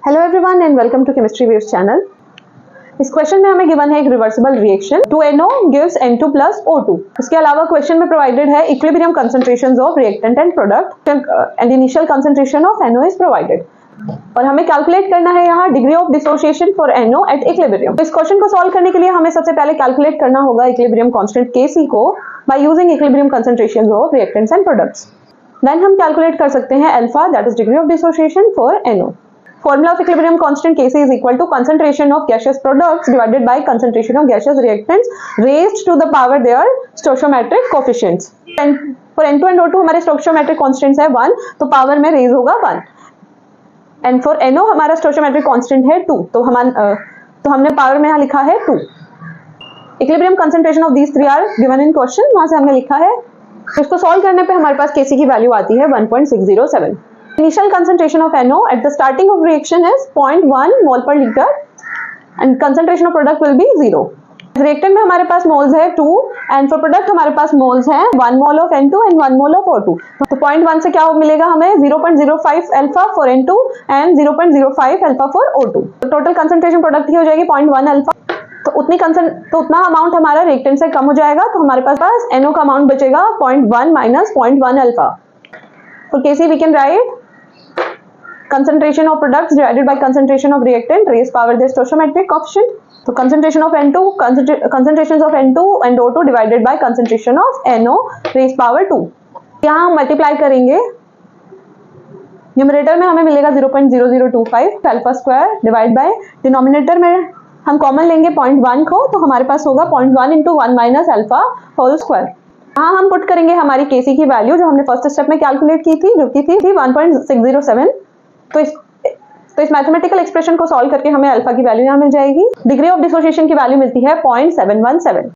Hello everyone and welcome to chemistry waves channel. इस question में हमें गिवन है एक reversible reaction 2NO gives N2 plus O2। इसके अलावा क्वेश्चन में प्रोवाइडेड है equilibrium concentrations of reactant and product and initial concentration of NO is provided और हमें कैलकुलेट करना है यहाँ degree of dissociation for NO at equilibrium. इस क्वेश्चन को सॉल्व करने के लिए हमें सबसे पहले कैलकुलेट करना होगा इक्विलिब्रियम कांस्टेंट Kc को by using equilibrium concentrations of reactants and products. Then हम कैलकुलेट कर सकते हैं alpha, that is degree of dissociation for NO। Formula of equilibrium constant Kc is equal to concentration of gaseous products divided by concentration of gaseous reactants raised to the power their stoichiometric coefficients. And for N2 and O2 हमारे stoichiometric constants है 1, तो power में raise होगा 1. And for NO हमारा stoichiometric constant है 2, तो हमने power में यहाँ लिखा है 2. Equilibrium concentration of these three are given in question, वहाँ से हमने लिखा है। इसको solve करने पे हमारे पास Kc की वैल्यू आती है 1.607. Initial concentration of NO at the starting of reaction is 0.1 mole per liter and concentration of product will be 0. Reactant में हमारे पास moles है 2 and for product हमारे पास moles है 1 mole of N2 and 1 mole of O2. तो 0.1 से क्या मिलेगा हमें 0.05 alpha for N2 and 0.05 alpha for O2. तो total concentration product की हो जाएगी 0.1 alpha. तो उतना अमाउंट हमारा रिएक्टेंट से कम हो जाएगा, तो हमारे पास NO का अमाउंट बचेगा 0.1 minus 0.1 alpha. For Kc we can write concentration of products divided by concentration of reactant raised power their stoichiometric coefficient. So concentration of N2 concentrations of N2 and O2 divided by concentration of NO raised power 2. यहाँ हम multiply करेंगे, numerator में हमें मिलेगा 0.0025 alpha square divide by denominator में हम common लेंगे 0.1 को, तो हमारे पास होगा 0.1 into 1 minus alpha whole square. यहाँ हम पुट करेंगे हमारी Kc की वैल्यू जो हमने फर्स्ट स्टेप में कैलकुलेट की थी, जो की थी 1.607। तो इस मैथमेटिकल एक्सप्रेशन को सॉल्व करके हमें अल्फा की वैल्यू यहाँ मिल जाएगी। डिग्री ऑफ डिसोसिएशन की वैल्यू मिलती है 0.717।